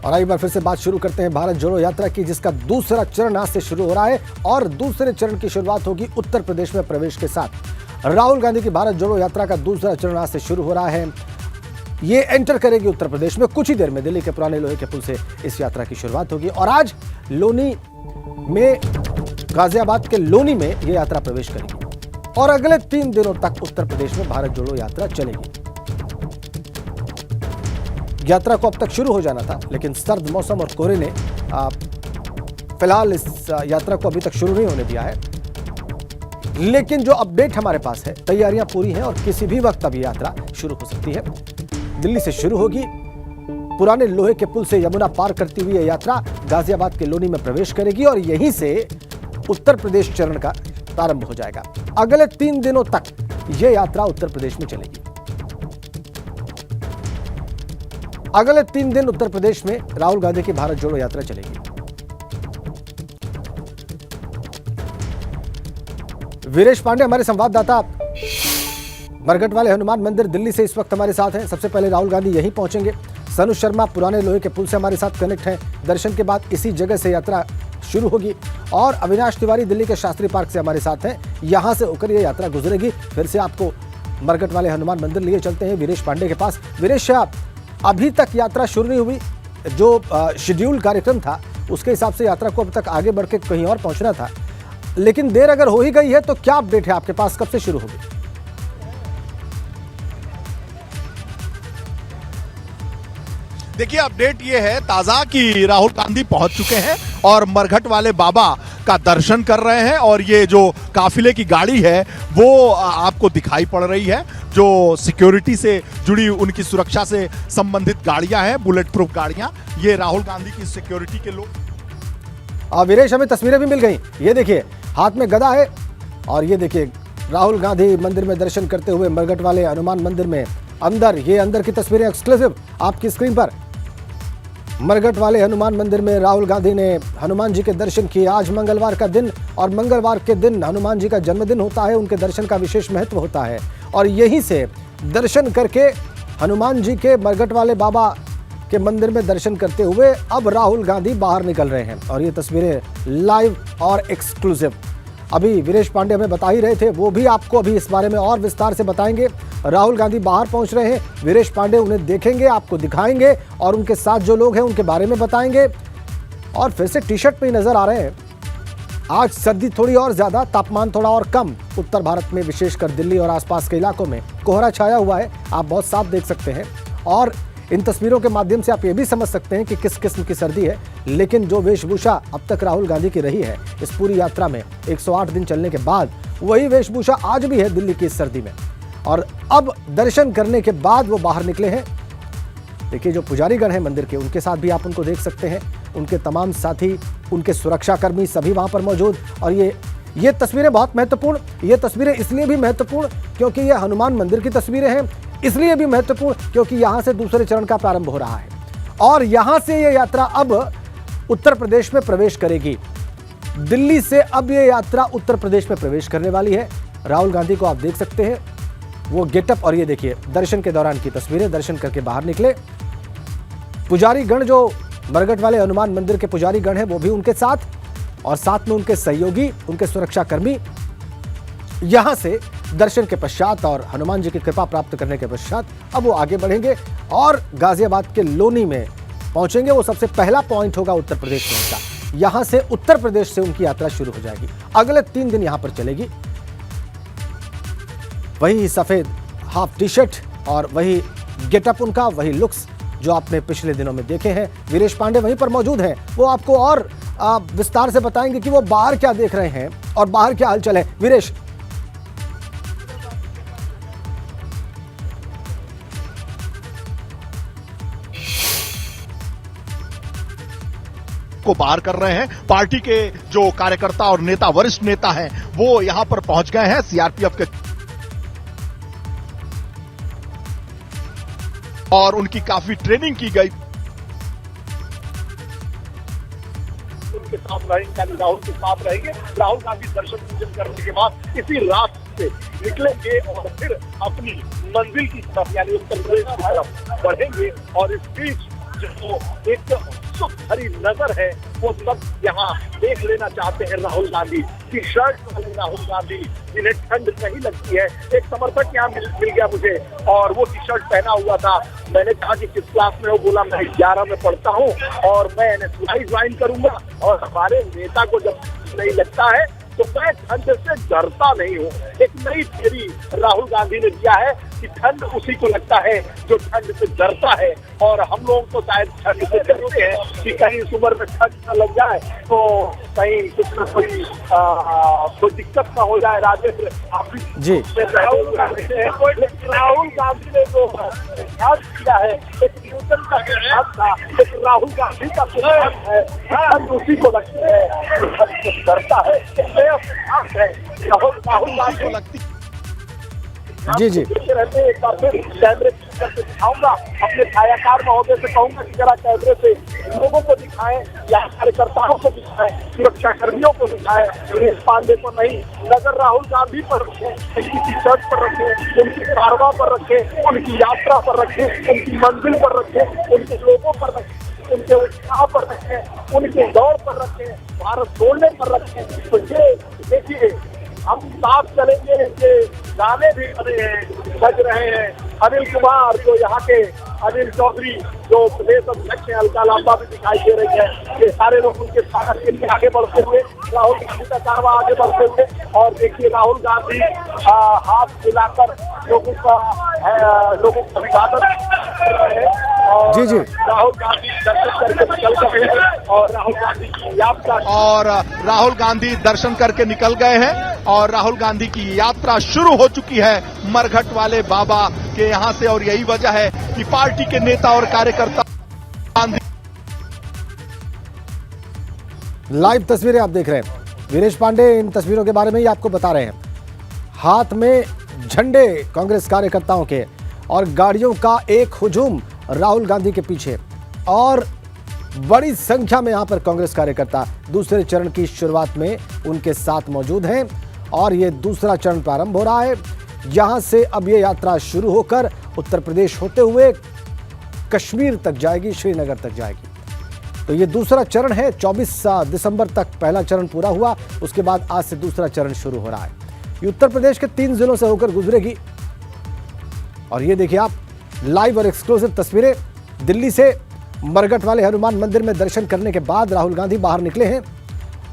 और एक बार फिर से बात शुरू करते हैं भारत जोड़ो यात्रा की, जिसका दूसरा चरण आज से शुरू हो रहा है और दूसरे चरण की शुरुआत होगी उत्तर प्रदेश में प्रवेश के साथ। राहुल गांधी की भारत जोड़ो यात्रा का दूसरा चरण आज से शुरू हो रहा है। ये एंटर करेगी उत्तर प्रदेश में। कुछ ही देर में दिल्ली के पुराने लोहे के पुल से इस यात्रा की शुरुआत होगी और आज लोनी में, गाजियाबाद के लोनी में ये यात्रा प्रवेश करेगी और अगले 3 दिनों तक उत्तर प्रदेश में भारत जोड़ो यात्रा चलेगी। यात्रा को अब तक शुरू हो जाना था, लेकिन सर्द मौसम और कोहरे ने फिलहाल इस यात्रा को अभी तक शुरू नहीं होने दिया है। लेकिन जो अपडेट हमारे पास है, तैयारियां पूरी हैं और किसी भी वक्त अब यात्रा शुरू हो सकती है। दिल्ली से शुरू होगी, पुराने लोहे के पुल से यमुना पार करती हुई यह यात्रा गाजियाबाद के लोनी में प्रवेश करेगी और यहीं से उत्तर प्रदेश चरण का प्रारंभ हो जाएगा। अगले 3 दिनों तक यह यात्रा उत्तर प्रदेश में चलेगी। अगले 3 दिन उत्तर प्रदेश में राहुल गांधी की भारत जोड़ो यात्रा चलेगी। वीरेश पांडे हमारे संवाददाता मरघट वाले हनुमान मंदिर दिल्ली से इस वक्त हमारे साथ हैं। सबसे पहले राहुल गांधी यहीं पहुंचेंगे। सनु शर्मा पुराने लोहे के पुल से हमारे साथ कनेक्ट हैं। दर्शन के बाद इसी जगह से यात्रा शुरू होगी और अविनाश तिवारी दिल्ली के शास्त्री पार्क से हमारे साथ हैं। यहां से होकर यह यात्रा गुजरेगी। फिर से आपको मरघट वाले हनुमान मंदिर लिए चलते हैं वीरेश पांडे के पास। वीरेश, अभी तक यात्रा शुरू नहीं हुई। जो शेड्यूल कार्यक्रम था उसके हिसाब से यात्रा को अब तक आगे बढ़ के कहीं और पहुंचना था, लेकिन देर अगर हो ही गई है तो क्या अपडेट है आपके पास, कब से शुरू होगी? देखिए, अपडेट ये है ताजा कि राहुल गांधी पहुंच चुके हैं और मरघट वाले बाबा का दर्शन कर रहे हैं और ये जो काफिले की गाड़ी है वो आपको दिखाई पड़ रही है। जो सिक्योरिटी से जुड़ी, उनकी सुरक्षा से संबंधित गाड़ियां हैं, बुलेट प्रूफ गाड़ियां, ये राहुल गांधी की सिक्योरिटी के लोग। वीरेश, हमें तस्वीरें भी मिल गई। ये देखिए, हाथ में गदा है और ये देखिए राहुल गांधी मंदिर में दर्शन करते हुए मरघट वाले हनुमान मंदिर में अंदर। ये अंदर की तस्वीरें एक्सक्लूसिव आपकी स्क्रीन पर। मरघट वाले हनुमान मंदिर में राहुल गांधी ने हनुमान जी के दर्शन किए। आज मंगलवार का दिन और मंगलवार के दिन हनुमान जी का जन्मदिन होता है, उनके दर्शन का विशेष महत्व होता है और यहीं से दर्शन करके हनुमान जी के मरघट वाले बाबा के मंदिर में दर्शन करते हुए अब राहुल गांधी बाहर निकल रहे हैं और ये तस्वीरें लाइव और एक्सक्लूसिव अभी वीरेश पांडे हमें बता ही रहे थे, वो भी आपको अभी इस बारे में और विस्तार से बताएंगे। राहुल गांधी बाहर पहुंच रहे हैं, वीरेश पांडे उन्हें देखेंगे, आपको दिखाएंगे और उनके साथ जो लोग हैं उनके बारे में बताएंगे। और फिर से टी शर्ट पे ही नजर आ रहे हैं। आज सर्दी थोड़ी और ज्यादा, तापमान थोड़ा और कम। उत्तर भारत में विशेषकर दिल्ली और आसपास के इलाकों में कोहरा छाया हुआ है, आप बहुत साफ देख सकते हैं और इन तस्वीरों के माध्यम से आप ये भी समझ सकते हैं कि किस किस्म की सर्दी है। लेकिन जो वेशभूषा अब तक राहुल गांधी की रही है इस पूरी यात्रा में 108 दिन चलने के बाद, वही वेशभूषा आज भी है दिल्ली की इस सर्दी में। और अब दर्शन करने के बाद वो बाहर निकले हैं। देखिए, जो पुजारीगण हैं मंदिर के, उनके साथ भी आप उनको देख सकते हैं। उनके तमाम साथी, उनके सुरक्षाकर्मी सभी वहां पर मौजूद। और ये तस्वीरें बहुत महत्वपूर्ण। ये तस्वीरें इसलिए भी महत्वपूर्ण क्योंकि ये हनुमान मंदिर की तस्वीरें हैं, इसलिए भी महत्वपूर्ण क्योंकि यहां से दूसरे चरण का प्रारंभ हो रहा है और यहां से ये यात्रा अब उत्तर प्रदेश में प्रवेश करेगी। दिल्ली से अब ये यात्रा उत्तर प्रदेश में प्रवेश करने वाली है। राहुल गांधी को आप देख सकते हैं, वो गेटअप, और ये देखिए दर्शन के दौरान की तस्वीरें। दर्शन करके बाहर निकले। पुजारी गण, जो मरघट वाले हनुमान मंदिर के पुजारी गण हैं, वो भी उनके साथ और साथ में उनके सहयोगी, उनके सुरक्षाकर्मी। यहां से दर्शन के पश्चात और हनुमान जी की कृपा प्राप्त करने के पश्चात अब वो आगे बढ़ेंगे और गाजियाबाद के लोनी में पहुंचेंगे। वो सबसे पहला पॉइंट होगा उत्तर प्रदेश में उनका। यहां से उत्तर प्रदेश से उनकी यात्रा शुरू हो जाएगी। अगले 3 दिन यहां पर चलेगी। वही सफेद हाफ टी शर्ट और वही गेटअप उनका, वही लुक्स जो आपने पिछले दिनों में देखे हैं। वीरेश पांडे वहीं पर मौजूद हैं, वो आपको और विस्तार से बताएंगे कि वो बाहर क्या देख रहे हैं और बाहर क्या हलचल है। वीरेश, को बाहर कर रहे हैं। पार्टी के जो कार्यकर्ता और नेता, वरिष्ठ नेता हैं, वो यहां पर पहुंच गए हैं। सीआरपीएफ के और उनकी काफी ट्रेनिंग की गई। उनके साथ रहेंगे, राहुल के साथ रहेंगे। राहुल गांधी दर्शन पूजन करने के बाद इसी रास्ते से निकलेंगे और फिर अपनी मंजिल की तरफ यानी उत्तर प्रदेश की तरफ बढ़ेंगे और इस बीच जो एक सुख भरी नजर है वो सब यहाँ देख लेना चाहते हैं। राहुल गांधी टी शर्ट वाले राहुल गांधी जिन्हें ठंड नहीं लगती है। एक समर्थक यहाँ मिल गया मुझे और वो टी शर्ट पहना हुआ था। मैंने कहा कि किस क्लास में हो, बोला मैं 11 में पढ़ता हूँ और मैं NSY ज्वाइन करूंगा। और हमारे नेता को जब नहीं लगता है तो मैं ठंड से डरता नहीं हूँ। एक नई थियरी राहुल गांधी ने दिया है कि ठंड उसी को लगता है जो ठंड से डरता है। और हम लोग तो शायद ठंड से डरते हैं कि कहीं इस उम्र में ठंड न लग जाए तो कहीं कुछ न कोई दिक्कत न हो जाए। राजेंद्र आप जी राहुल गांधी ने जो प्रयास किया है एक न्यूटन का सिद्धांत था, एक राहुल गांधी का सिद्धांत है। ठंड उसी को लगती है जो ठंड से डरता है। राहुल गांधी लगती जी जी रहते हैं। एक बार फिर कैमरे करके दिखाऊंगा, अपने छायाकार महोदय से कहूंगा कि जरा कैमरे से लोगों को दिखाएं या कार्यकर्ताओं को दिखाएं, सुरक्षा कर्मियों को दिखाएं। सुरेश पांडे को नहीं, नजर राहुल गांधी पर रखें, उनकी टी शर्ट पर रखें, उनकी कारवा पर रखें, उनकी यात्रा पर रखें, उनकी मंजिल पर रखें, उनके लोगों पर रखें, उनके उत्साह पर रखें, उनके दौड़ पर रखें, भारत छोड़ने पर रखें। तो ये देखिए हम साथ चलेंगे। ये गाने भी बने हैं, बज रहे हैं। अनिल कुमार जो यहाँ के अनिल चौधरी जो प्रदेश अध्यक्ष हैं, अलका लांबा भी दिखाई दे रही है। ये सारे लोग उनके स्वागत के लिए आगे बढ़ते हुए, राहुल गांधी का कारवा आगे बढ़ते हुए। और देखिए राहुल गांधी हाथ मिलाकर लोगों का अभिवादन कर रहे हैं। जी जी राहुल गांधी दर्शन करके निकल गए हैं और राहुल गांधी की यात्रा राहुल गांधी दर्शन करके निकल गए हैं और राहुल गांधी की यात्रा शुरू हो चुकी है मरघट वाले बाबा के यहाँ से। और यही वजह है कि पार्टी के नेता और कार्यकर्ता लाइव तस्वीरें आप देख रहे हैं। वीरेश पांडे इन तस्वीरों के बारे में ही आपको बता रहे हैं। हाथ में झंडे कांग्रेस कार्यकर्ताओं के और गाड़ियों का एक हुजूम राहुल गांधी के पीछे और बड़ी संख्या में यहां पर कांग्रेस कार्यकर्ता दूसरे चरण की शुरुआत में उनके साथ मौजूद हैं। और ये दूसरा चरण प्रारंभ हो रहा है। यहां से अब ये यात्रा शुरू होकर उत्तर प्रदेश होते हुए कश्मीर तक जाएगी, श्रीनगर तक जाएगी। तो ये दूसरा चरण है। 24 दिसंबर तक पहला चरण पूरा हुआ, उसके बाद आज से दूसरा चरण शुरू हो रहा है। ये उत्तर प्रदेश के 3 जिलों से होकर गुजरेगी। और ये देखिए आप लाइव और एक्सक्लूसिव तस्वीरें दिल्ली से मरघट वाले हनुमान मंदिर में दर्शन करने के बाद राहुल गांधी बाहर निकले हैं।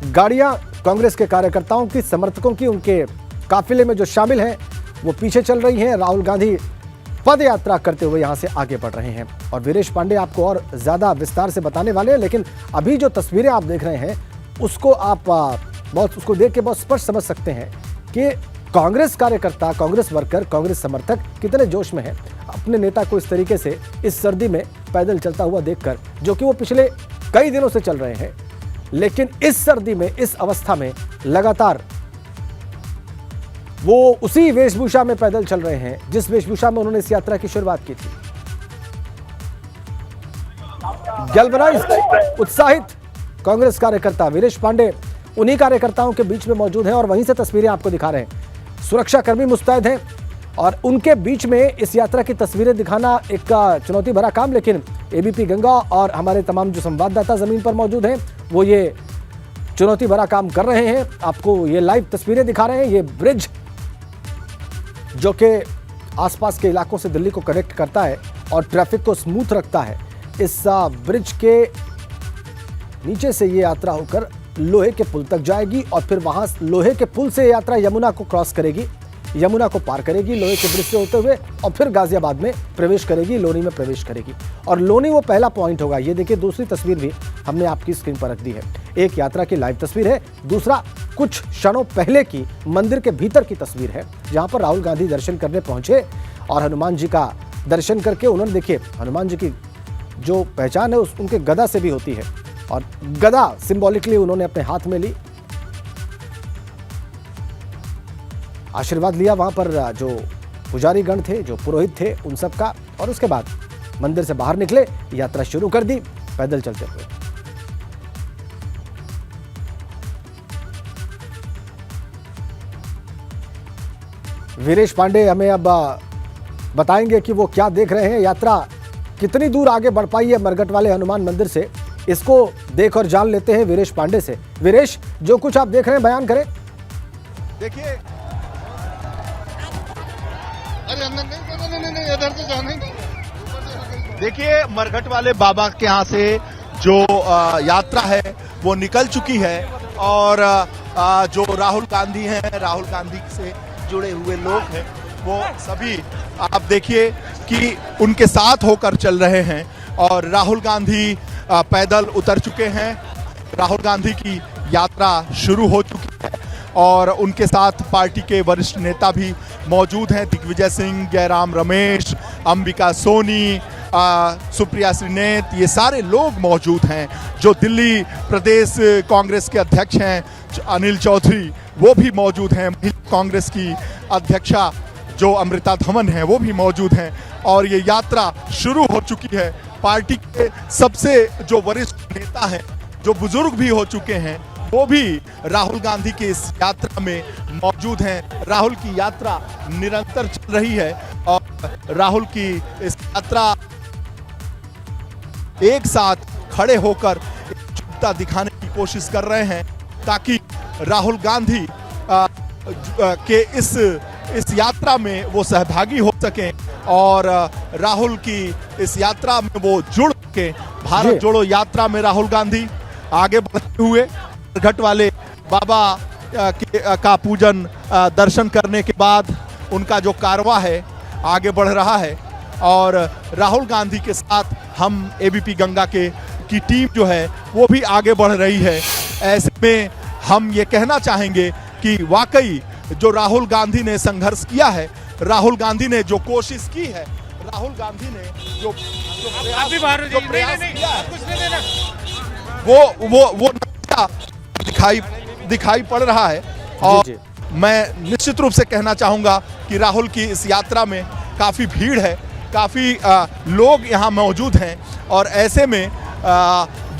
गाड़ियां कांग्रेस के कार्यकर्ताओं की, समर्थकों की, उनके काफिले में जो शामिल हैं वो पीछे चल रही हैं। राहुल गांधी पद यात्रा करते हुए यहां से आगे बढ़ रहे हैं। और वीरेश पांडे आपको और ज्यादा विस्तार से बताने वाले हैं। लेकिन अभी जो तस्वीरें आप देख रहे हैं उसको आप उसको देख के बहुत स्पष्ट समझ सकते हैं कि कांग्रेस कार्यकर्ता, कांग्रेस वर्कर, कांग्रेस समर्थक कितने जोश में हैं अपने नेता को इस तरीके से इस सर्दी में पैदल चलता हुआ देखकर, जो कि वो पिछले कई दिनों से चल रहे हैं। लेकिन इस सर्दी में, इस अवस्था में लगातार वो उसी वेशभूषा में पैदल चल रहे हैं जिस वेशभूषा में उन्होंने इस यात्रा की शुरुआत की थी। गैल्वनाइज्ड, उत्साहित कांग्रेस कार्यकर्ता वीरेश पांडे उन्हीं कार्यकर्ताओं के बीच में मौजूद हैं और वहीं से तस्वीरें आपको दिखा रहे हैं। सुरक्षा कर्मी मुस्तैद हैं और उनके बीच में इस यात्रा की तस्वीरें दिखाना एक चुनौती भरा काम। लेकिन एबीपी गंगा और हमारे तमाम जो संवाददाता जमीन पर मौजूद हैं वो ये चुनौती भरा काम कर रहे हैं। आपको ये लाइव तस्वीरें दिखा रहे हैं। ये ब्रिज जो कि आसपास के इलाकों से दिल्ली को कनेक्ट करता है और ट्रैफिक को स्मूथ रखता है, इस ब्रिज के नीचे से ये यात्रा होकर लोहे के पुल तक जाएगी और फिर वहां लोहे के पुल से यात्रा यमुना को क्रॉस करेगी, यमुना को पार करेगी लोहे के ब्रिज से होते हुए और फिर गाजियाबाद में प्रवेश करेगी, लोनी में प्रवेश करेगी। और लोनी वो पहला पॉइंट होगा। ये देखिए दूसरी तस्वीर भी हमने आपकी स्क्रीन पर रख दी है। एक यात्रा की लाइव तस्वीर है, दूसरा कुछ क्षणों पहले की मंदिर के भीतर की तस्वीर है जहां पर राहुल गांधी दर्शन करने पहुंचे और हनुमान जी का दर्शन करके उन्होंने, देखिए हनुमान जी की जो पहचान है उनके गदा से भी होती है और गदा सिंबॉलिकली उन्होंने अपने हाथ में ली, आशीर्वाद लिया वहां पर जो पुजारी गण थे, जो पुरोहित थे उन सब का। और उसके बाद मंदिर से बाहर निकले, यात्रा शुरू कर दी पैदल चलते हुए। वीरेश पांडे हमें अब बताएंगे कि वो क्या देख रहे हैं। यात्रा कितनी दूर आगे बढ़ पाई है मरघट वाले हनुमान मंदिर से, इसको देख और जान लेते हैं वीरेश पांडे से। वीरेश, जो कुछ आप देख रहे हैं बयान करें। देखिए, अरे नहीं, इधर से जाने। देखिए मरघट वाले बाबा के यहाँ से जो यात्रा है वो निकल चुकी है और जो राहुल गांधी हैं, राहुल गांधी से जुड़े हुए लोग हैं, वो सभी आप देखिए कि उनके साथ होकर चल रहे हैं और राहुल गांधी पैदल उतर चुके हैं। राहुल गांधी की यात्रा शुरू हो चुकी है और उनके साथ पार्टी के वरिष्ठ नेता भी मौजूद हैं। दिग्विजय सिंह, जयराम रमेश, अंबिका सोनी, सुप्रिया श्रीनेत, ये सारे लोग मौजूद हैं। जो दिल्ली प्रदेश कांग्रेस के अध्यक्ष हैं अनिल चौधरी, वो भी मौजूद हैं। महिला कांग्रेस की अध्यक्षा जो अमृता धवन हैं, वो भी मौजूद हैं और ये यात्रा शुरू हो चुकी है। पार्टी के सबसे जो वरिष्ठ नेता हैं, जो बुजुर्ग भी हो चुके हैं, वो भी राहुल गांधी की इस यात्रा में मौजूद हैं। राहुल की यात्रा निरंतर चल रही है और राहुल की इस यात्रा एक साथ खड़े होकर एकजुटता दिखाने की कोशिश कर रहे हैं ताकि राहुल गांधी के इस यात्रा में वो सहभागी हो सकें और राहुल की इस यात्रा में वो जुड़ के भारत जोड़ो यात्रा में राहुल गांधी आगे बढ़ते हुए मरघट वाले बाबा का पूजन दर्शन करने के बाद उनका जो कारवां है आगे बढ़ रहा है और राहुल गांधी के साथ हम एबीपी गंगा की टीम जो है वो भी आगे बढ़ रही है। ऐसे में हम ये कहना चाहेंगे कि वाकई जो राहुल गांधी ने संघर्ष किया है, राहुल गांधी ने जो कोशिश की है, राहुल गांधी ने जो प्रयास किया है, वो दिखाई पड़ रहा है। और मैं निश्चित रूप से कहना चाहूंगा कि राहुल की इस यात्रा में काफी भीड़ है, काफी लोग यहाँ मौजूद हैं और ऐसे में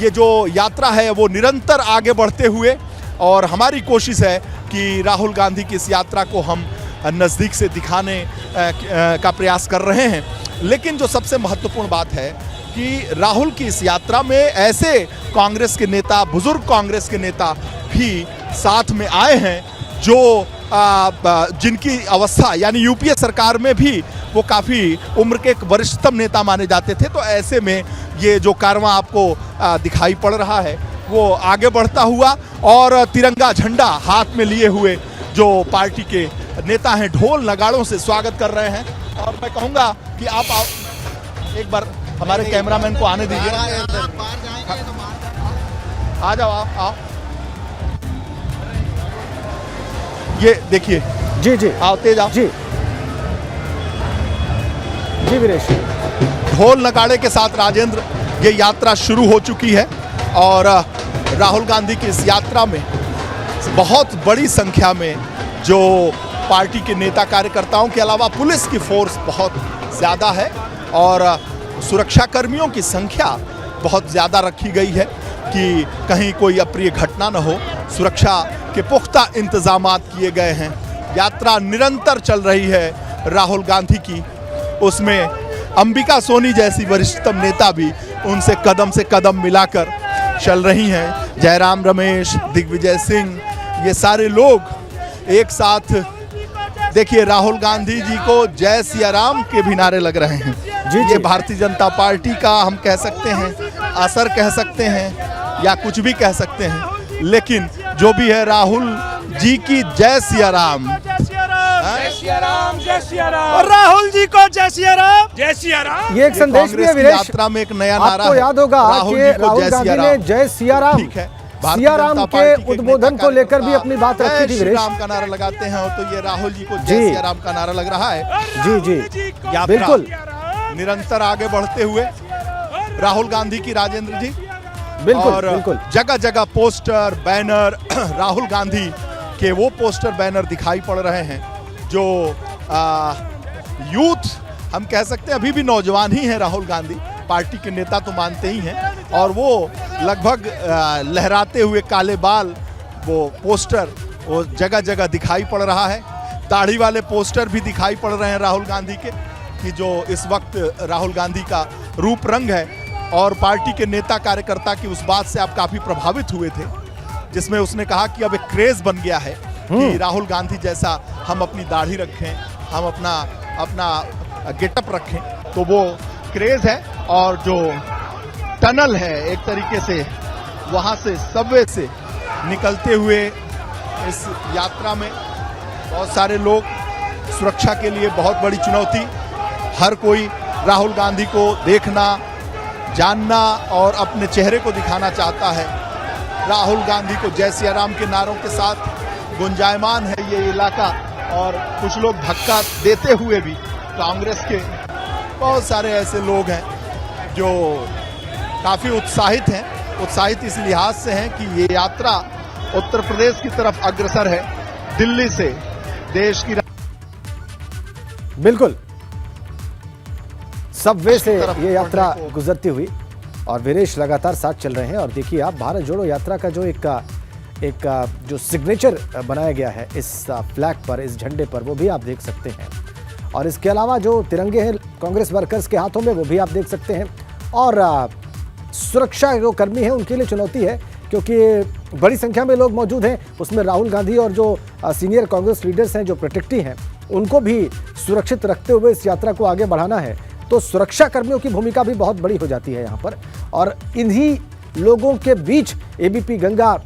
ये जो यात्रा है वो निरंतर आगे बढ़ते हुए, और हमारी कोशिश है कि राहुल गांधी की इस यात्रा को हम नज़दीक से दिखाने का प्रयास कर रहे हैं। लेकिन जो सबसे महत्वपूर्ण बात है कि राहुल की इस यात्रा में ऐसे कांग्रेस के नेता, बुजुर्ग कांग्रेस के नेता भी साथ में आए हैं जो जिनकी अवस्था यानी यूपीए सरकार में भी वो काफ़ी उम्र के एक वरिष्ठतम नेता माने जाते थे। तो ऐसे में ये जो कारवां आपको दिखाई पड़ रहा है वो आगे बढ़ता हुआ और तिरंगा झंडा हाथ में लिए हुए जो पार्टी के नेता हैं ढोल नगाड़ों से स्वागत कर रहे हैं। और मैं कहूँगा कि आप एक बार हमारे कैमरामैन को आने दीजिए। आ जाओ, आओ। ये देखिए, जी आओ, तेज आओ। जी वीरेश, ढोल नगाड़े के साथ राजेंद्र ये यात्रा शुरू हो चुकी है और राहुल गांधी की इस यात्रा में बहुत बड़ी संख्या में जो पार्टी के नेता कार्यकर्ताओं के अलावा पुलिस की फोर्स बहुत ज़्यादा है और सुरक्षा कर्मियों की संख्या बहुत ज़्यादा रखी गई है कि कहीं कोई अप्रिय घटना न हो। सुरक्षा के पुख्ता इंतजामात किए गए हैं। यात्रा निरंतर चल रही है राहुल गांधी की, उसमें अंबिका सोनी जैसी वरिष्ठतम नेता भी उनसे कदम से कदम मिलाकर चल रही हैं। जयराम रमेश, दिग्विजय सिंह, ये सारे लोग एक साथ देखिए राहुल गांधी जी को जय सिया राम के भी नारे लग रहे हैं। ये भारतीय जनता पार्टी का हम कह सकते हैं असर कह सकते हैं या कुछ भी कह सकते हैं, लेकिन जो भी है राहुल जी की जय सिया राम, जय सिया राम, जय सिया राम, और राहुल जी को जय सिया राम, जय सिया राम। ये एक संदेश भी है वीरेश, यात्रा में एक नया नारा आपको याद होगा कि राहुल गांधी ने जय सिया राम, ठीक है, सिया राम के उद्बोधन को लेकर भी अपनी बात रखी थी वीरेश। राम का नारा लगाते हैं तो ये राहुल जी को जय सिया राम का नारा लग रहा है। जी बिल्कुल, निरंतर आगे बढ़ते हुए राहुल गांधी की, राजेंद्र जी, बिल्कुल जगह जगह पोस्टर बैनर राहुल गांधी के वो पोस्टर बैनर दिखाई पड़ रहे हैं जो यूथ हम कह सकते हैं अभी भी नौजवान ही हैं। राहुल गांधी पार्टी के नेता तो मानते ही हैं और वो लगभग लहराते हुए काले बाल वो पोस्टर वो जगह जगह दिखाई पड़ रहा है। दाढ़ी वाले पोस्टर भी दिखाई पड़ रहे हैं राहुल गांधी के कि जो इस वक्त राहुल गांधी का रूप रंग है और पार्टी के नेता कार्यकर्ता की उस बात से आप काफी प्रभावित हुए थे, जिसमें उसने कहा कि अब एक क्रेज बन गया है कि राहुल गांधी जैसा हम अपनी दाढ़ी रखें, हम अपना गेटअप रखें। तो वो क्रेज है और जो टनल है एक तरीके से वहां से सबवे से निकलते हुए इस यात्रा में बहुत सारे लोग, सुरक्षा के लिए बहुत बड़ी चुनौती। हर कोई राहुल गांधी को देखना, जानना और अपने चेहरे को दिखाना चाहता है। राहुल गांधी को जय सिया राम के नारों के साथ गुंजायमान है ये इलाका और कुछ लोग धक्का देते हुए भी कांग्रेस के बहुत सारे ऐसे लोग हैं जो काफी उत्साहित हैं। उत्साहित इस लिहाज से हैं कि ये यात्रा उत्तर प्रदेश की तरफ अग्रसर है, दिल्ली से देश की बिल्कुल सबवे से ये यात्रा गुजरती हुई और वीरेश लगातार साथ चल रहे हैं। और देखिए आप, भारत जोड़ो यात्रा का जो एक जो सिग्नेचर बनाया गया है इस फ्लैग पर, इस झंडे पर, वो भी आप देख सकते हैं। और इसके अलावा जो तिरंगे हैं कांग्रेस वर्कर्स के हाथों में, वो भी आप देख सकते हैं। और सुरक्षा जो कर्मी हैं उनके लिए चुनौती है क्योंकि बड़ी संख्या में लोग मौजूद हैं। उसमें राहुल गांधी और जो सीनियर कांग्रेस लीडर्स हैं, जो प्रोटेक्टी हैं, उनको भी सुरक्षित रखते हुए इस यात्रा को आगे बढ़ाना है। तो सुरक्षा कर्मियों की भूमिका भी बहुत बड़ी हो जाती है यहाँ पर। और इन्हीं लोगों के बीच एबीपी गंगा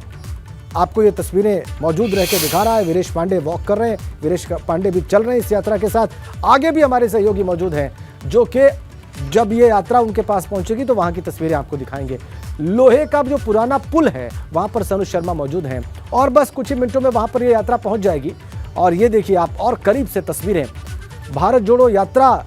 आपको ये तस्वीरें मौजूद रह के दिखा रहा है। वीरेश पांडे वॉक कर रहे हैं, वीरेश पांडे भी चल रहे हैं इस यात्रा के साथ। आगे भी हमारे सहयोगी मौजूद हैं जो कि जब ये यात्रा उनके पास पहुंचेगी तो वहां की तस्वीरें आपको दिखाएंगे। लोहे का जो पुराना पुल है वहां पर सनुज शर्मा मौजूद हैं और बस कुछ ही मिनटों में वहां पर ये यात्रा पहुंच जाएगी। और ये देखिए आप, और करीब से तस्वीरें, भारत जोड़ो यात्रा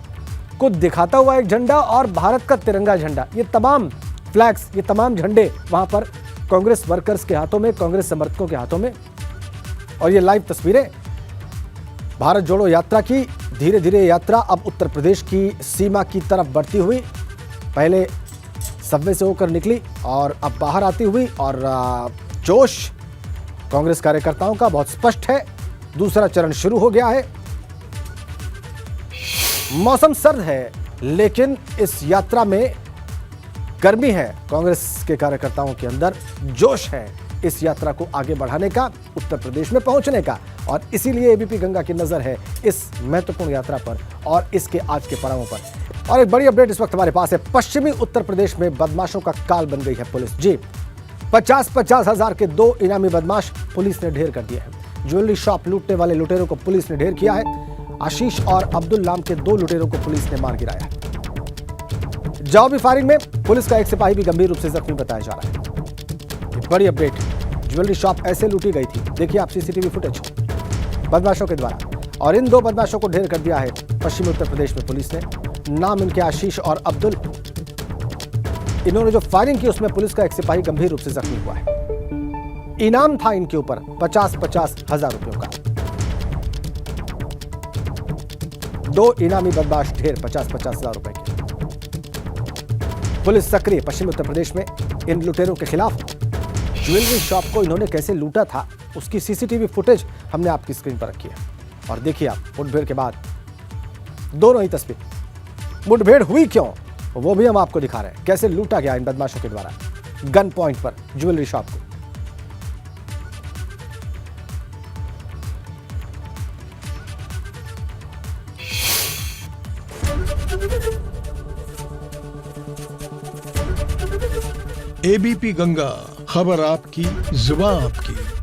को दिखाता हुआ एक झंडा और भारत का तिरंगा झंडा, ये तमाम फ्लैग्स, ये तमाम झंडे वहां पर कांग्रेस वर्कर्स के हाथों में, कांग्रेस समर्थकों के हाथों में। और ये लाइव तस्वीरें भारत जोड़ो यात्रा की। धीरे धीरे यात्रा अब उत्तर प्रदेश की सीमा की तरफ बढ़ती हुई, पहले सबवे से होकर निकली और अब बाहर आती हुई। और जोश कांग्रेस कार्यकर्ताओं का बहुत स्पष्ट है। दूसरा चरण शुरू हो गया है। मौसम सर्द है लेकिन इस यात्रा में गर्मी है। कांग्रेस के कार्यकर्ताओं के अंदर जोश है इस यात्रा को आगे बढ़ाने का, उत्तर प्रदेश में पहुंचने का। और इसीलिए एबीपी गंगा की नजर है इस महत्वपूर्ण यात्रा पर और इसके आज के पड़ावों पर। और एक बड़ी अपडेट इस वक्त हमारे पास है। पश्चिमी उत्तर प्रदेश में बदमाशों का काल बन गई है पुलिस। जी, 50-50 हजार के 2 इनामी बदमाश पुलिस ने ढेर कर दिए हैं। ज्वेलरी शॉप लूटने वाले लुटेरों को पुलिस ने ढेर किया है। आशीष और अब्दुल नाम के 2 लुटेरों को पुलिस ने मार गिराया है। जवाबी फायरिंग में पुलिस का एक सिपाही भी गंभीर रूप से जख्मी बताया जा रहा है। बड़ी अपडेट, ज्वेलरी शॉप ऐसे लूटी गई थी। देखिए आप सीसीटीवी फुटेज बदमाशों के द्वारा। और इन 2 बदमाशों को ढेर कर दिया है पश्चिमी उत्तर प्रदेश में पुलिस ने। नाम इनके आशीष और अब्दुल। इन्होंने जो फायरिंग की उसमें पुलिस का एक सिपाही गंभीर रूप से जख्मी हुआ है। इनाम था इनके ऊपर 50-50 हजार रुपयों का। 2 इनामी बदमाश ढेर 50-50 हजार रुपए के। पुलिस सक्रिय पश्चिमी उत्तर प्रदेश में इन लुटेरों के खिलाफ। ज्वेलरी शॉप को इन्होंने कैसे लूटा था उसकी सीसीटीवी फुटेज हमने आपकी स्क्रीन पर रखी है। और देखिए आप, मुठभेड़ के बाद दोनों ही तस्वीर, मुठभेड़ हुई क्यों वो भी हम आपको दिखा रहे हैं। कैसे लूटा गया इन बदमाशों के द्वारा गन पॉइंट पर ज्वेलरी शॉप को। एबीपी गंगा, खबर आपकी, जुबान आपकी।